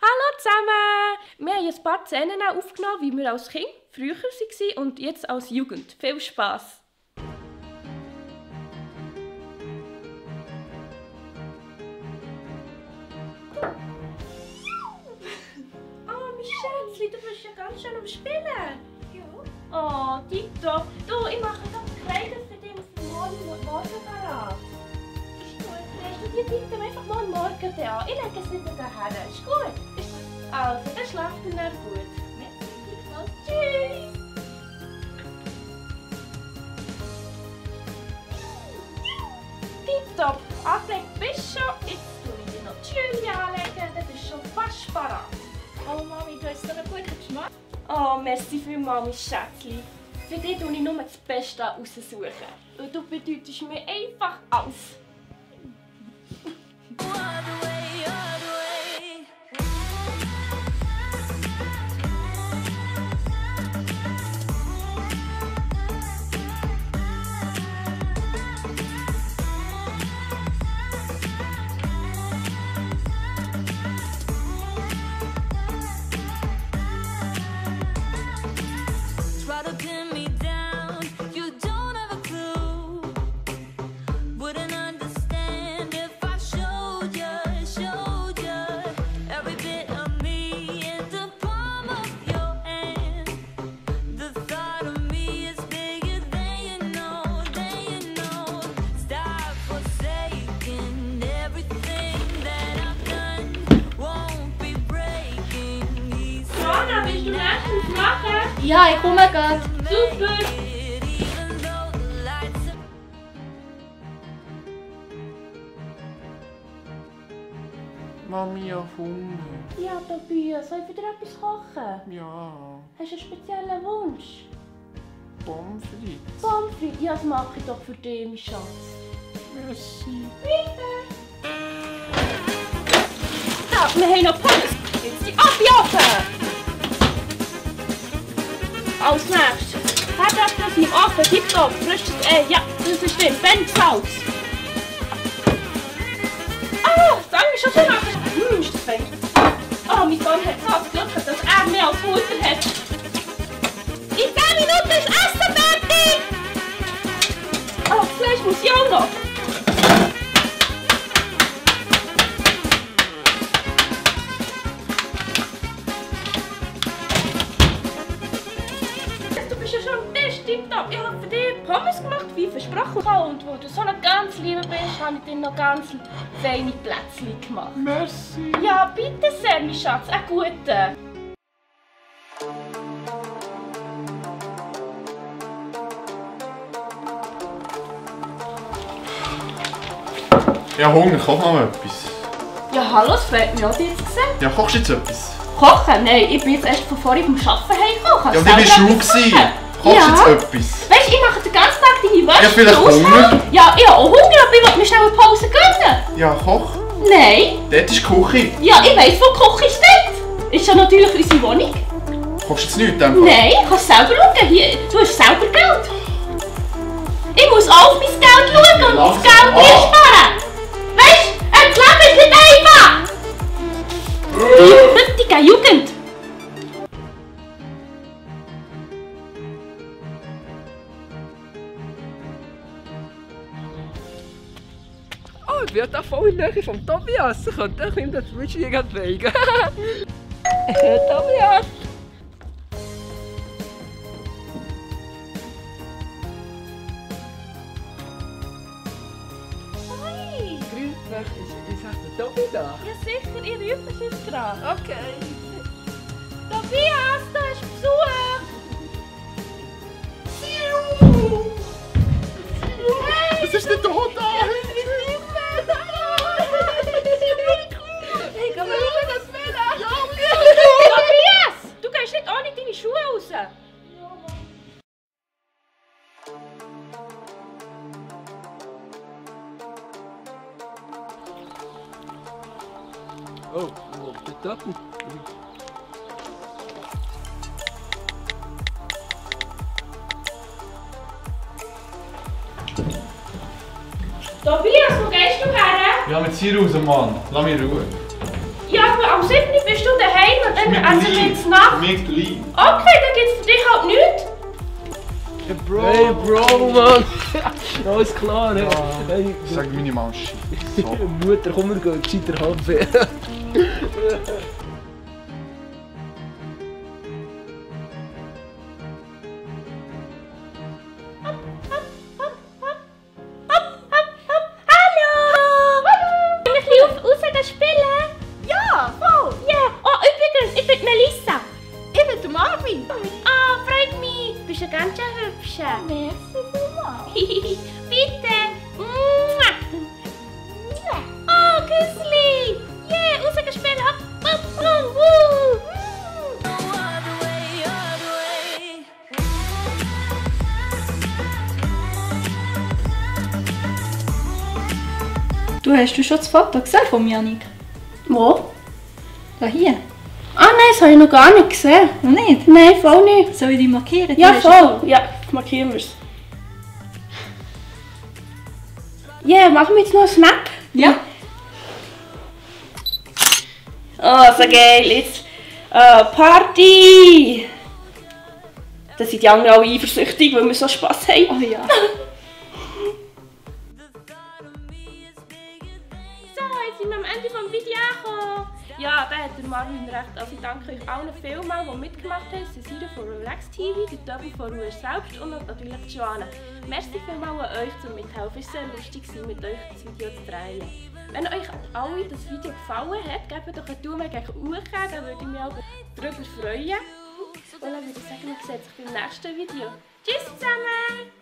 Hallo zusammen! Wir haben ein paar Szenen aufgenommen, wie wir als Kind früher waren und jetzt als Jugend. Viel Spass! Oh, mein Schätzchen, du bist ja ganz schön am Spielen. Ja. Oh, tipptopp. Du, ich mache gerade Kleider für dich auf den Morgen parat. Ist gut. Lässt du die bitte einfach mal morgen an? Ich lege es nicht daher. Ist gut? Ist gut. Also, dann schlaft ihr dann gut. Merci. Tschüss. Tipptopp. Angelegt bist du schon. Jetzt tue ich dir noch die Schüle anlegen. Dann bist du schon fast parat. Oh Mami, du hast so einen guten Geschmack. Oh, merci vielmals, mein Schätzchen. Für dich tue ich nur das Beste raussuchen. Und du bedeutest mir einfach alles. Willst du nächstens machen? Ja, ich komme gerade. Super! Mami, ich habe Hunger. Ja, Tobias, soll ich wieder etwas kochen? Ja, Hast du einen speziellen Wunsch? Pommes frites. Pommes frites? Ja, das mache ich doch für dich, mein Schatz. Merci. Bitte! Ja, wir haben noch Pommes. Jetzt die abjagen! Als nächstes, Herdöpfel im Ofen, tipptopp, frisches Ei, ja, das ist stimmt, wenn Salz. Ah, das Ei ist schon so nachher. Ist das fein. Oh, mein Sohn hat so das Glück, dass er mehr als Mutter hat. In 10 Minuten ist Essen fertig! Oh, das Fleisch muss ich auch noch. Tipptopp. Ich habe für dich Pommes gemacht, wie versprochen. Und wo du so ein ganz lieber bist, habe ich dir noch ganz feine Plätzchen gemacht. Merci. Ja, bitte sehr, mein Schatz. Einen guten. Ich habe Hunger, koch noch etwas. Ja, hallo, es freut mich auch, dich zu sehen. Ja, kochst du jetzt etwas? Kochen? Nein, ich bin jetzt erst von vorhin vom Arbeiten heimgekommen. Ja, du bist Schule gewesen. Kochst du jetzt etwas? Weißt du, ich mache den ganzen Tag deine Wäsche. Ja, vielleicht Hunger. Ja, ich habe auch Hunger, aber ich will mir schnell eine Pause gönnen. Ja, koch. Nein. Dort ist die Küche. Ja, ich weiss, wo die Küche steht. Ist ja natürlich unsere Wohnung. Kochst du jetzt nichts? Einfach? Nein, ich kann selber schauen. Hier, du hast selber Geld. Ich muss auch auf mein Geld schauen und das Geld einsparen. Weißt du, das Leben ist nicht einfach. Die heutige Jugend. Oh, ich bin da voll in der Nähe vom Tobias. Ich könnte ihm das Zwischenjäger zeigen. Tobias! Hi. Grüß dich, ist der Tobi da? Ja sicher, ich rufe es jetzt gerade. Okay. Tobias, da ist Besuch. Was ist denn da? Hey, geh mal schauen, das Fehler! Tobias! Du gehst nicht ohne deine Schuhe raus! Oh, der Tobi. Tobias, wo gehst du her? Ja, mit hier raus, Mann. Lass mich in Ruhe. Ja, aber am 7. bist du essen wir jetzt nach. Für mich klein. Okay, dann gibt's für dich halt nichts. Hey Bro, Mann! Alles klar, ne? Hey, Sag meine Mama shit. So. Mutter, komm, wir gehen gescheiter Kaffee. Ganz schön hübsch. Merci vielmals. Bitte. Oh, Küssli. Yeah, rausgehen spielen. Hast du schon das Foto gesehen von Janik? Wo? Da hier. Ah nein, das habe ich noch gar nicht gesehen. Noch nicht? Nein, voll nicht. Soll ich dich markieren? Ja, Du hast voll. Ja, markieren wir es. Ja, machen wir jetzt noch einen Snap? Ja. Oh, so geil. Jetzt Party! Da sind die anderen alle eifersüchtig, weil wir so Spass haben. Oh ja. So, jetzt sind wir am Ende des Videos angekommen. Ja, da hat der Marvin recht. Also ich danke euch allen vielmals, die mitgemacht haben. Cecilia von Relax TV, die Tobi von Ruhe selbst und natürlich die Joanna. Merci vielmals an euch zum Mithelfen. Es war sehr lustig, mit euch das Video zu drehen. Wenn euch alle das Video gefallen hat, gebt doch einen Daumen gegen oben, da würde ich mich auch darüber freuen. Und dann würde ich sagen, wir sehen uns beim nächsten Video. Tschüss zusammen!